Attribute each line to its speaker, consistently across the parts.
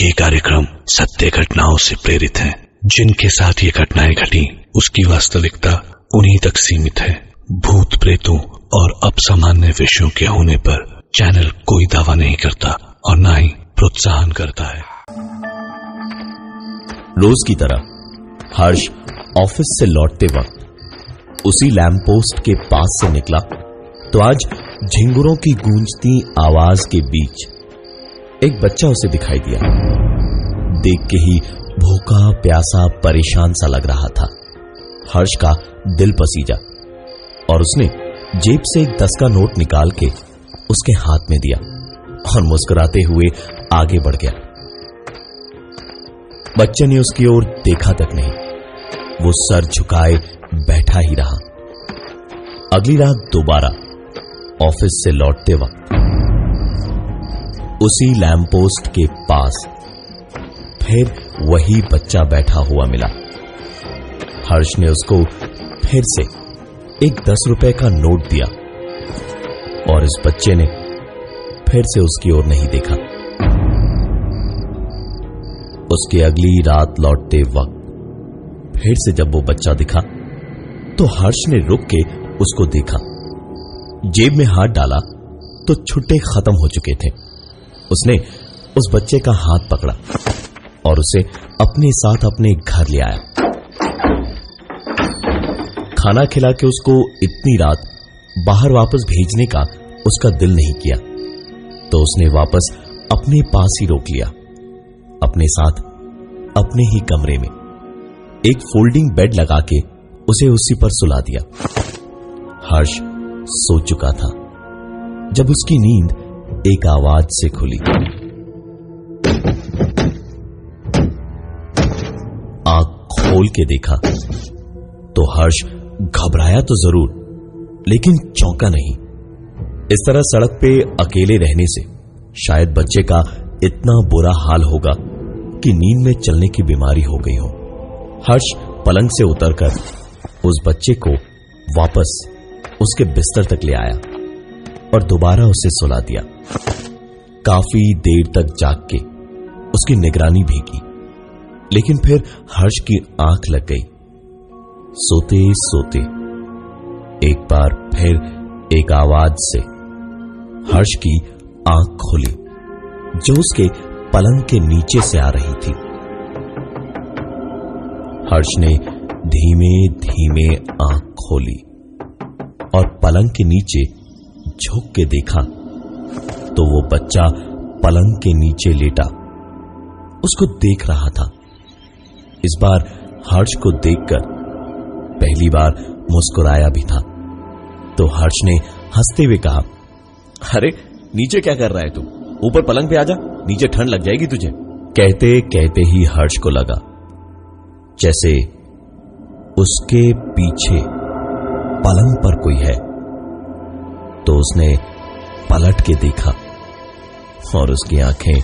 Speaker 1: ये कार्यक्रम सत्य घटनाओं से प्रेरित है। जिनके साथ ये घटनाएं घटी उसकी वास्तविकता उन्हीं तक सीमित है। भूत प्रेतों और असामान्य विषयों के होने पर चैनल कोई दावा नहीं करता और न ही प्रोत्साहन करता है।
Speaker 2: रोज की तरह हर्ष ऑफिस से लौटते वक्त उसी लैंप पोस्ट के पास से निकला तो आज झिंगुरों की गूंजती आवाज के बीच एक बच्चा उसे दिखाई दिया। देख के ही भूखा प्यासा परेशान सा लग रहा था। हर्ष का दिल पसीजा और उसने जेब से एक 10 का नोट निकाल के उसके हाथ में दिया और मुस्कुराते हुए आगे बढ़ गया। बच्चे ने उसकी ओर देखा तक नहीं, वो सर झुकाए बैठा ही रहा। अगली रात दोबारा ऑफिस से लौटते वक्त उसी लैंप पोस्ट के पास फिर वही बच्चा बैठा हुआ मिला। हर्ष ने उसको फिर से एक 10 रुपए का नोट दिया और इस बच्चे ने फिर से उसकी ओर नहीं देखा। उसके अगली रात लौटते वक्त फिर से जब वो बच्चा दिखा तो हर्ष ने रुक के उसको देखा। जेब में हाथ डाला तो छुट्टे खत्म हो चुके थे। उसने उस बच्चे का हाथ पकड़ा और उसे अपने साथ अपने घर ले आया। खाना खिला के उसको इतनी रात बाहर वापस भेजने का उसका दिल नहीं किया तो उसने वापस अपने पास ही रोक लिया। अपने साथ अपने ही कमरे में एक फोल्डिंग बेड लगा के उसे उसी पर सुला दिया। हर्ष सो चुका था जब उसकी नींद एक आवाज से खुली। आंख खोल के देखा तो हर्ष घबराया तो जरूर लेकिन चौंका नहीं। इस तरह सड़क पे अकेले रहने से शायद बच्चे का इतना बुरा हाल होगा कि नींद में चलने की बीमारी हो गई हो। हर्ष पलंग से उतरकर उस बच्चे को वापस उसके बिस्तर तक ले आया और दोबारा उसे सुला दिया। काफी देर तक जाग के उसकी निगरानी भी की लेकिन फिर हर्ष की आंख लग गई। सोते सोते एक बार फिर एक आवाज से हर्ष की आंख खुली जो उसके पलंग के नीचे से आ रही थी। हर्ष ने धीमे धीमे आंख खोली और पलंग के नीचे झुक के देखा तो वो बच्चा पलंग के नीचे लेटा उसको देख रहा था। इस बार हर्ष को देखकर पहली बार मुस्कुराया भी था तो हर्ष ने हंसते हुए कहा, अरे नीचे क्या कर रहा है तू? ऊपर पलंग पे आजा, नीचे ठंड लग जाएगी तुझे। कहते कहते ही हर्ष को लगा जैसे उसके पीछे पलंग पर कोई है तो उसने पलट के देखा और उसकी आंखें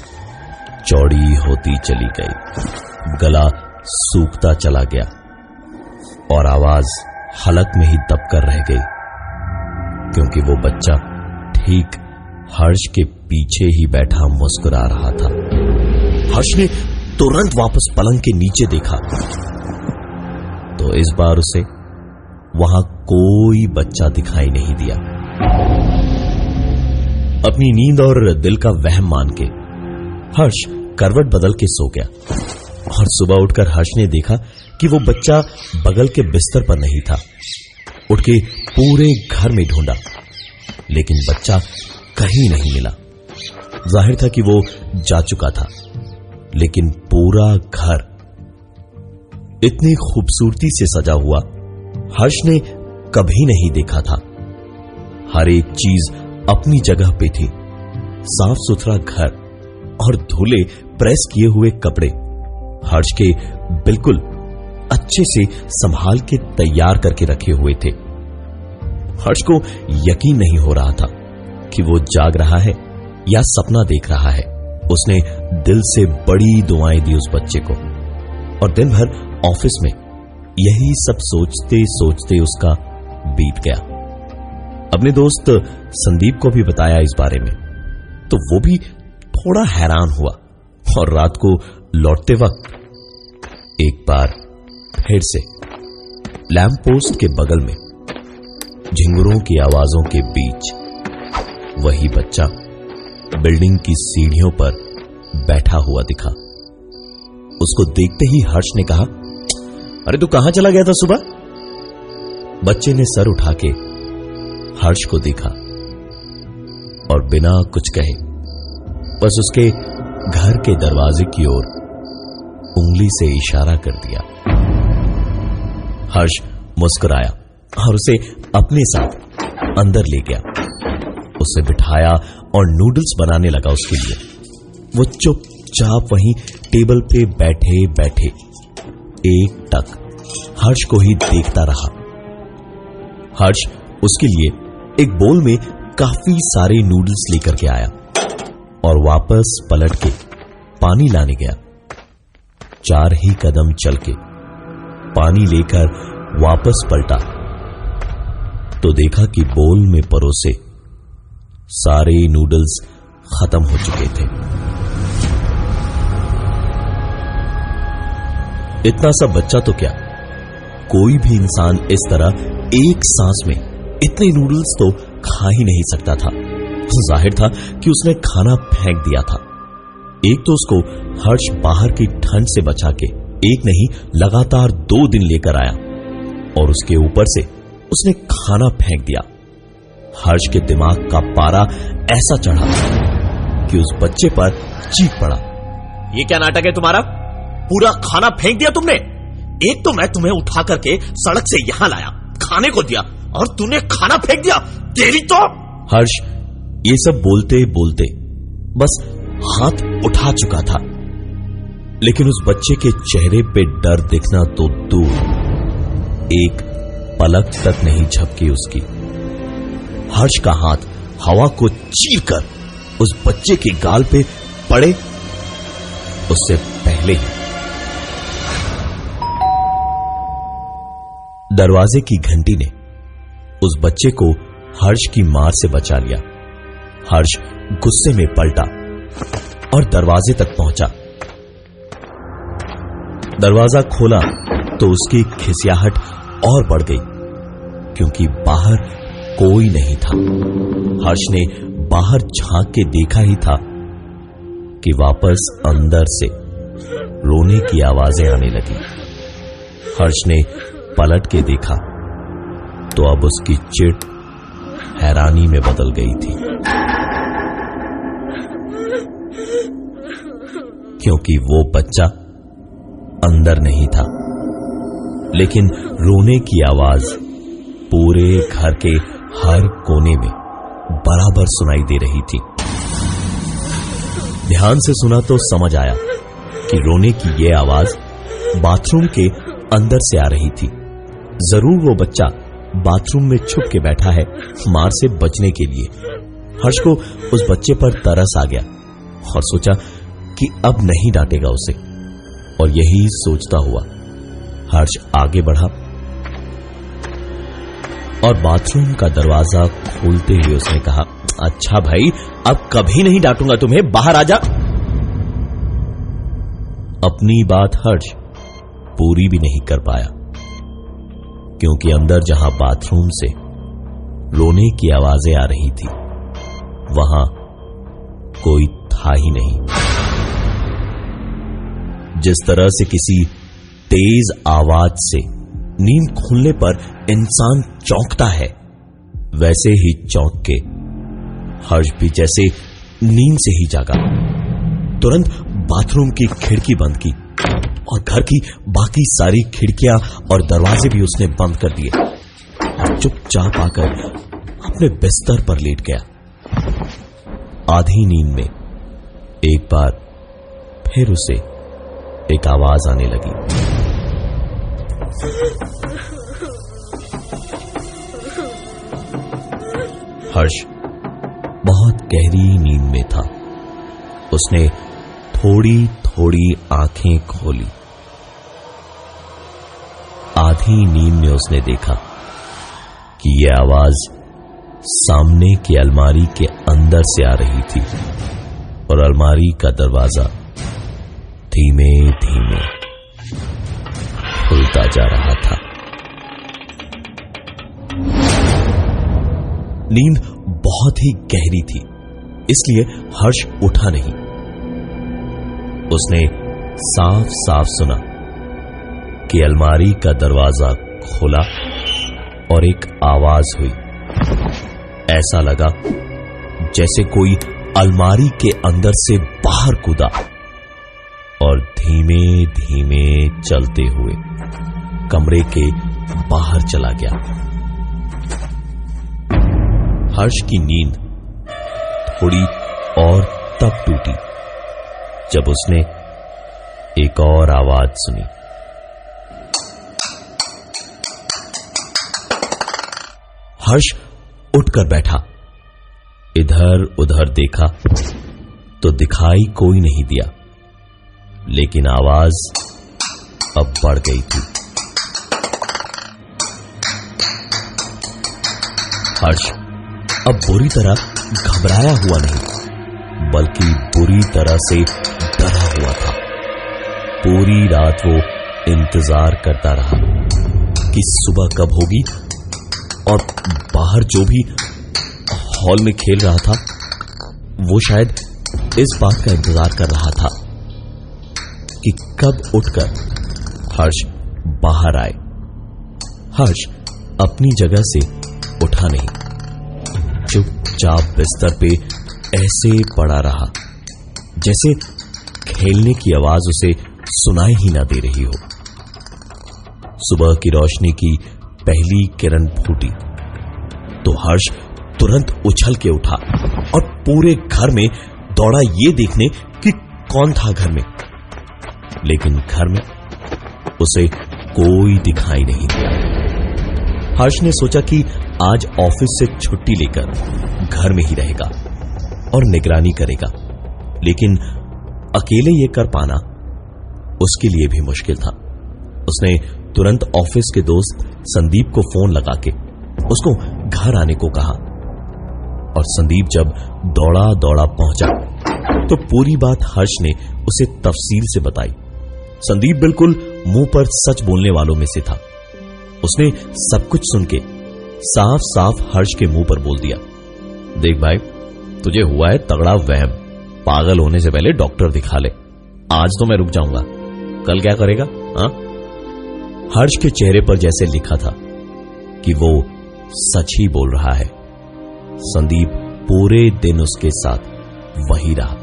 Speaker 2: चौड़ी होती चली गई, गला सूखता चला गया और आवाज हलक में ही दबकर रह गई क्योंकि वो बच्चा ठीक हर्ष के पीछे ही बैठा मुस्कुरा रहा था। हर्ष ने तुरंत वापस पलंग के नीचे देखा तो इस बार उसे वहां कोई बच्चा दिखाई नहीं दिया। अपनी नींद और दिल का वहम मान के हर्ष करवट बदल के सो गया और सुबह उठकर हर्ष ने देखा कि वो बच्चा बगल के बिस्तर पर नहीं था। उठ के पूरे घर में ढूंढा लेकिन बच्चा कहीं नहीं मिला। जाहिर था कि वो जा चुका था लेकिन पूरा घर इतनी खूबसूरती से सजा हुआ हर्ष ने कभी नहीं देखा था। हर एक चीज अपनी जगह पे थी। साफ सुथरा घर और धुले प्रेस किए हुए कपड़े हर्ष के बिल्कुल अच्छे से संभाल के तैयार करके रखे हुए थे। हर्ष को यकीन नहीं हो रहा था कि वो जाग रहा है या सपना देख रहा है। उसने दिल से बड़ी दुआएं दी उस बच्चे को और दिन भर ऑफिस में यही सब सोचते सोचते उसका बीत गया। अपने दोस्त संदीप को भी बताया इस बारे में तो वो भी थोड़ा हैरान हुआ और रात को लौटते वक्त एक बार फिर से लैंप पोस्ट के बगल में झिंगुरों की आवाजों के बीच वही बच्चा बिल्डिंग की सीढ़ियों पर बैठा हुआ दिखा। उसको देखते ही हर्ष ने कहा, अरे तू कहां चला गया था सुबह? बच्चे ने सर उठा के हर्ष को देखा और बिना कुछ कहे बस उसके घर के दरवाजे की ओर उंगली से इशारा कर दिया। हर्ष मुस्कुराया और उसे अपने साथ अंदर ले गया, उसे बिठाया और नूडल्स बनाने लगा उसके लिए। वो चुपचाप वहीं टेबल पे बैठे बैठे एक टक हर्ष को ही देखता रहा। हर्ष उसके लिए एक बोल में काफी सारे नूडल्स लेकर के आया और वापस पलट के पानी लाने गया। 4 ही कदम चल के पानी लेकर वापस पलटा तो देखा कि बोल में परोसे सारे नूडल्स खत्म हो चुके थे। इतना सा बच्चा तो क्या, कोई भी इंसान इस तरह एक सांस में इतने नूडल्स तो खा ही नहीं सकता था। जाहिर था कि उसने खाना फेंक दिया था। एक तो उसको हर्ष बाहर की ठंड से बचा के एक नहीं लगातार 2 दिन लेकर आया और उसके ऊपर से उसने खाना फेंक दिया। हर्ष के दिमाग का पारा ऐसा चढ़ा कि उस बच्चे पर चीख पड़ा, ये क्या नाटक है तुम्हारा? पूरा खाना फेंक दिया तुमने? एक तो मैं तुम्हें उठा करके सड़क से यहां लाया, खाने को दिया और तूने खाना फेंक दिया। तेरी तो। हर्ष ये सब बोलते बोलते बस हाथ उठा चुका था, लेकिन उस बच्चे के चेहरे पे डर दिखना तो दूर, एक पलक तक नहीं झपकी उसकी। हर्ष का हाथ हवा को चीरकर उस बच्चे के गाल पे पड़े उससे पहले ही दरवाजे की घंटी ने उस बच्चे को हर्ष की मार से बचा लिया। हर्ष गुस्से में पलटा और दरवाजे तक पहुंचा। दरवाजा खोला तो उसकी खिसियाहट और बढ़ गई क्योंकि बाहर कोई नहीं था। हर्ष ने बाहर झांक के देखा ही था कि वापस अंदर से रोने की आवाजें आने लगी। हर्ष ने पलट के देखा तो अब उसकी चिढ़ हैरानी में बदल गई थी, क्योंकि वो बच्चा अंदर नहीं था, लेकिन रोने की आवाज पूरे घर के हर कोने में बराबर सुनाई दे रही थी। ध्यान से सुना तो समझ आया कि रोने की ये आवाज बाथरूम के अंदर से आ रही थी। जरूर वो बच्चा बाथरूम में छुप के बैठा है मार से बचने के लिए। हर्ष को उस बच्चे पर तरस आ गया और सोचा कि अब नहीं डांटेगा उसे, और यही सोचता हुआ हर्ष आगे बढ़ा और बाथरूम का दरवाजा खोलते हुए उसने कहा, अच्छा भाई अब कभी नहीं डांटूंगा तुम्हें, बाहर आ जा। अपनी बात हर्ष पूरी भी नहीं कर पाया क्योंकि अंदर जहां बाथरूम से रोने की आवाजें आ रही थी वहां कोई था ही नहीं। जिस तरह से किसी तेज आवाज से नींद खुलने पर इंसान चौंकता है, वैसे ही चौंक के हर्ष भी जैसे नींद से ही जागा। तुरंत बाथरूम की खिड़की बंद की और घर की बाकी सारी खिड़कियां और दरवाजे भी उसने बंद कर दिए और चुपचाप आकर अपने बिस्तर पर लेट गया। आधी नींद में एक बार फिर उसे एक आवाज आने लगी। हर्ष बहुत गहरी नींद में था। उसने थोड़ी थोड़ी आंखें खोली। आधी नींद में उसने देखा कि यह आवाज सामने की अलमारी के अंदर से आ रही थी और अलमारी का दरवाजा धीमे धीमे खुलता जा रहा था। नींद बहुत ही गहरी थी, इसलिए हर्ष उठा नहीं। उसने साफ साफ सुना कि अलमारी का दरवाजा खुला और एक आवाज हुई। ऐसा लगा जैसे कोई अलमारी के अंदर से बाहर कूदा और धीमे धीमे चलते हुए कमरे के बाहर चला गया। हर्ष की नींद थोड़ी और तब टूटी जब उसने एक और आवाज सुनी। हर्ष उठकर बैठा, इधर उधर देखा तो दिखाई कोई नहीं दिया, लेकिन आवाज अब बढ़ गई थी। हर्ष अब बुरी तरह घबराया हुआ नहीं, बल्कि बुरी तरह से डरा हुआ था। पूरी रात वो इंतजार करता रहा कि सुबह कब होगी, और बाहर जो भी हॉल में खेल रहा था वो शायद इस बात का इंतजार कर रहा था कि कब उठकर हर्ष बाहर आए। हर्ष अपनी जगह से उठा नहीं, चुपचाप बिस्तर पे ऐसे पड़ा रहा जैसे खेलने की आवाज उसे सुनाई ही ना दे रही हो। सुबह की रोशनी की पहली किरण फूटी तो हर्ष तुरंत उछल के उठा और पूरे घर में दौड़ा ये देखने कि कौन था घर में, लेकिन घर में उसे कोई दिखाई नहीं दिया। हर्ष ने सोचा कि आज ऑफिस से छुट्टी लेकर घर में ही रहेगा और निगरानी करेगा, लेकिन अकेले ये कर पाना उसके लिए भी मुश्किल था। उसने तुरंत ऑफिस के दोस्त संदीप को फोन लगा के उसको घर आने को कहा, और संदीप जब दौड़ा दौड़ा पहुंचा तो पूरी बात हर्ष ने उसे तफसील से बताई। संदीप बिल्कुल मुंह पर सच बोलने वालों में से था। उसने सब कुछ सुन के साफ साफ हर्ष के मुंह पर बोल दिया, देख भाई, तुझे हुआ है तगड़ा वहम, पागल होने से पहले डॉक्टर दिखा ले। आज तो मैं रुक जाऊंगा, कल क्या करेगा? हाँ? हर्ष के चेहरे पर जैसे लिखा था कि वो सच ही बोल रहा है। संदीप पूरे दिन उसके साथ वही रहा,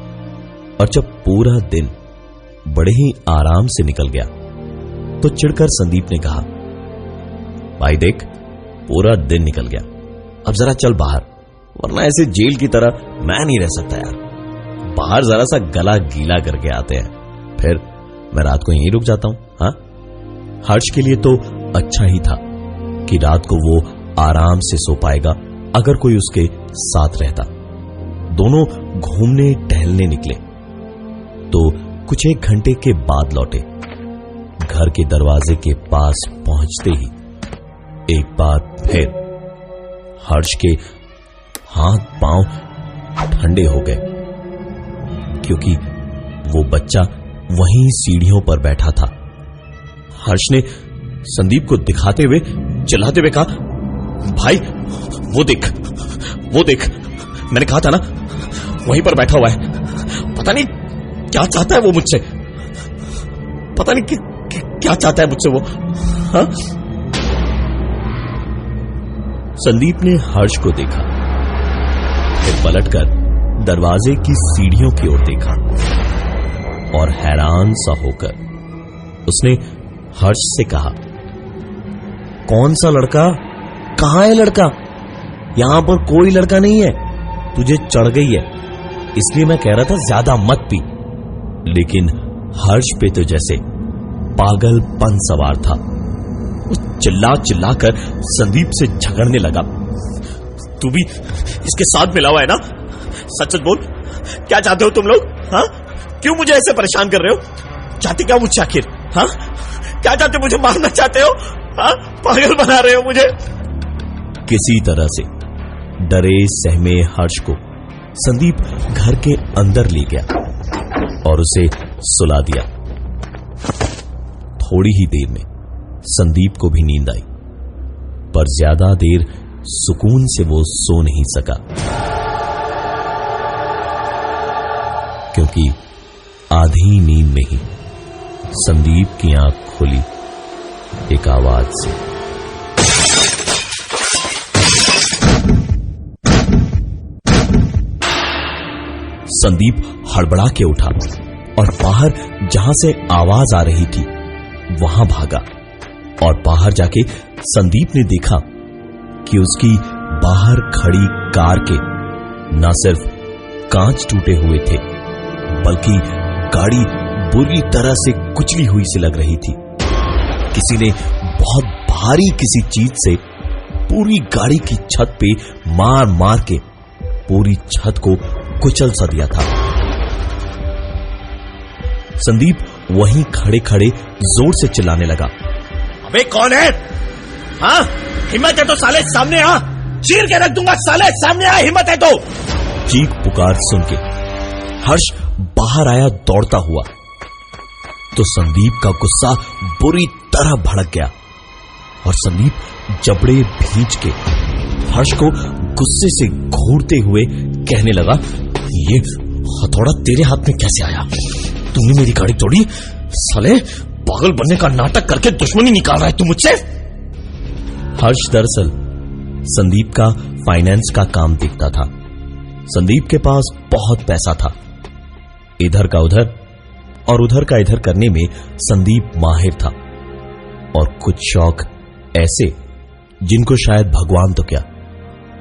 Speaker 2: और जब पूरा दिन बड़े ही आराम से निकल गया तो चिढ़कर संदीप ने कहा, भाई देख, पूरा दिन निकल गया, अब जरा चल बाहर, वरना ऐसे जेल की तरह मैं नहीं रह सकता यार। बाहर जरा सा गला गीला करके आते हैं, फिर मैं रात को यहीं रुक जाता हूं। हाँ? हर्ष के लिए तो अच्छा ही था कि रात को वो आराम से सो पाएगा अगर कोई उसके साथ रहता। दोनों घूमने टहलने निकले तो कुछ एक घंटे के बाद लौटे। घर के दरवाजे के पास पहुंचते ही एक बार फिर हर्ष के हाथ पांव ठंडे हो गए, क्योंकि वो बच्चा वहीं सीढ़ियों पर बैठा था। हर्ष ने संदीप को दिखाते हुए चिल्लाते हुए कहा, भाई वो देख, वो देख, मैंने कहा था ना, वहीं पर बैठा हुआ है। पता नहीं क्या चाहता है वो मुझसे, पता नहीं क्या चाहता है मुझसे वो। हाँ? संदीप ने हर्ष को देखा, फिर पलटकर दरवाजे की सीढ़ियों की ओर देखा और हैरान सा होकर उसने हर्ष से कहा, कौन सा लड़का? कहां है लड़का? यहां पर कोई लड़का नहीं है, तुझे चढ़ गई है, इसलिए मैं कह रहा था ज्यादा मत पी। लेकिन हर्ष पे तो जैसे पागलपन सवार था। वो चिल्ला चिल्ला कर संदीप से झगड़ने लगा, तू भी इसके साथ मिला हुआ है ना? सच सच बोल, क्या चाहते हो तुम लोग? हाँ? क्यों मुझे ऐसे परेशान कर रहे हो? चाहते क्या मुझसे आखिर? हाँ? क्या चाहते, मुझे मारना चाहते हो? हाँ? पागल बना रहे हो मुझे। किसी तरह से डरे सहमे हर्ष को संदीप घर के अंदर ले गया और उसे सुला दिया। थोड़ी ही देर में संदीप को भी नींद आई, पर ज्यादा देर सुकून से वो सो नहीं सका, क्योंकि आधी नींद में ही संदीप की आंख खुली एक आवाज से। संदीप हड़बड़ा के उठा और बाहर जहां से आवाज आ रही थी वहां भागा, और बाहर जाके संदीप ने देखा कि उसकी बाहर खड़ी कार के न सिर्फ कांच टूटे हुए थे, बल्कि गाड़ी बुरी तरह से कुचली हुई सी लग रही थी। किसी ने बहुत भारी किसी चीज से पूरी गाड़ी की छत पे मार मार के पूरी छत को कुचल सा दिया था। संदीप वहीं खड़े खड़े जोर से चिल्लाने लगा,
Speaker 3: अबे कौन है? हाँ, हिम्मत है तो साले सामने आ, चीर के रख दूंगा साले, सामने आ, हिम्मत है तो।
Speaker 2: चीख पुकार सुन के हर्ष बाहर आया दौड़ता हुआ, तो संदीप का गुस्सा बुरी तरह भड़क गया और संदीप जबड़े भींच के हर्ष को गुस्से से घूरते हुए कहने लगा, ये हथौड़ा तेरे हाथ में कैसे आया? तूने मेरी गाड़ी तोड़ी? साले पागल बनने का नाटक करके दुश्मनी निकाल रहा है तू मुझसे? हर्ष दरअसल संदीप का फाइनेंस का काम देखता था। संदीप के पास बहुत पैसा था। इधर का उधर और उधर का इधर करने में संदीप माहिर था, और कुछ शौक ऐसे जिनको शायद भगवान तो क्या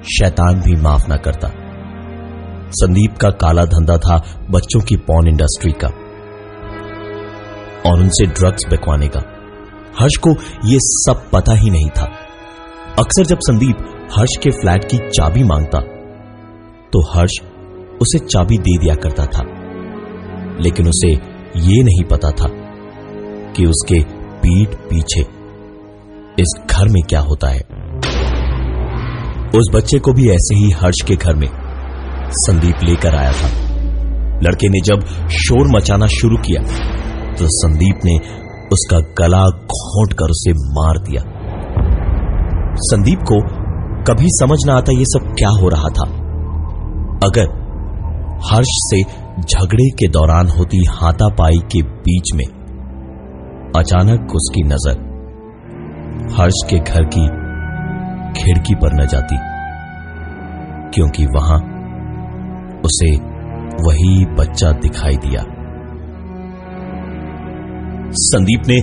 Speaker 2: शैतान भी माफ ना करता। संदीप का काला धंधा था बच्चों की पॉर्न इंडस्ट्री का और उनसे ड्रग्स बिकवाने का। हर्ष को यह सब पता ही नहीं था। अक्सर जब संदीप हर्ष के फ्लैट की चाबी मांगता तो हर्ष उसे चाबी दे दिया करता था, लेकिन उसे यह नहीं पता था कि उसके पीठ पीछे इस घर में क्या होता है। उस बच्चे को भी ऐसे ही हर्ष के घर में संदीप लेकर आया था। लड़के ने जब शोर मचाना शुरू किया तो संदीप ने उसका गला घोंट कर उसे मार दिया। संदीप को कभी समझ ना आता ये सब क्या हो रहा था। अगर हर्ष से झगड़े के दौरान होती हाथापाई के बीच में अचानक उसकी नजर हर्ष के घर की खिड़की पर न जाती, क्योंकि वहां उसे वही बच्चा दिखाई दिया। संदीप ने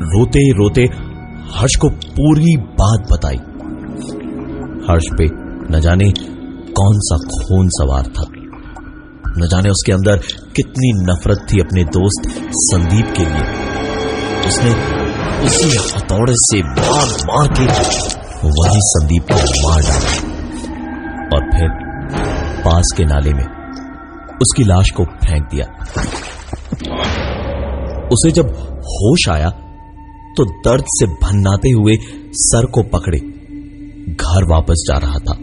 Speaker 2: रोते रोते हर्ष को पूरी बात बताई। हर्ष पे न जाने कौन सा खून सवार था, न जाने उसके अंदर कितनी नफरत थी अपने दोस्त संदीप के लिए। उसने उसी हथौड़े से मार मार के वही संदीप को मार डाला और फिर पास के नाले में उसकी लाश को फेंक दिया। उसे जब होश आया तो दर्द से भन्नाते हुए सर को पकड़े घर वापस जा रहा था,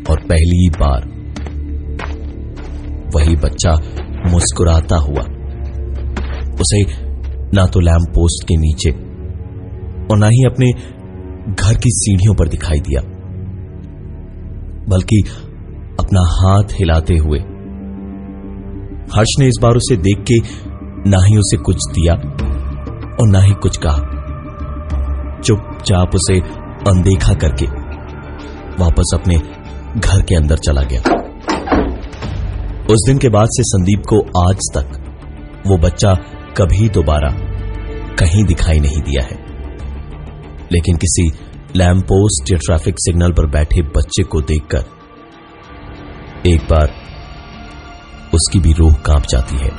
Speaker 2: और पहली बार वही बच्चा मुस्कुराता हुआ उसे ना तो लैंप पोस्ट के नीचे और ना ही अपने घर की सीढ़ियों पर दिखाई दिया, बल्कि अपना हाथ हिलाते हुए। हर्ष ने इस बार उसे देख के ना ही उसे कुछ दिया और ना ही कुछ कहा, चुपचाप उसे अनदेखा करके वापस अपने घर के अंदर चला गया। उस दिन के बाद से संदीप को आज तक वो बच्चा कभी दोबारा कहीं दिखाई नहीं दिया है, लेकिन किसी लैंप पोस्ट या ट्रैफिक सिग्नल पर बैठे बच्चे को देखकर एक बार उसकी भी रूह कांप जाती है।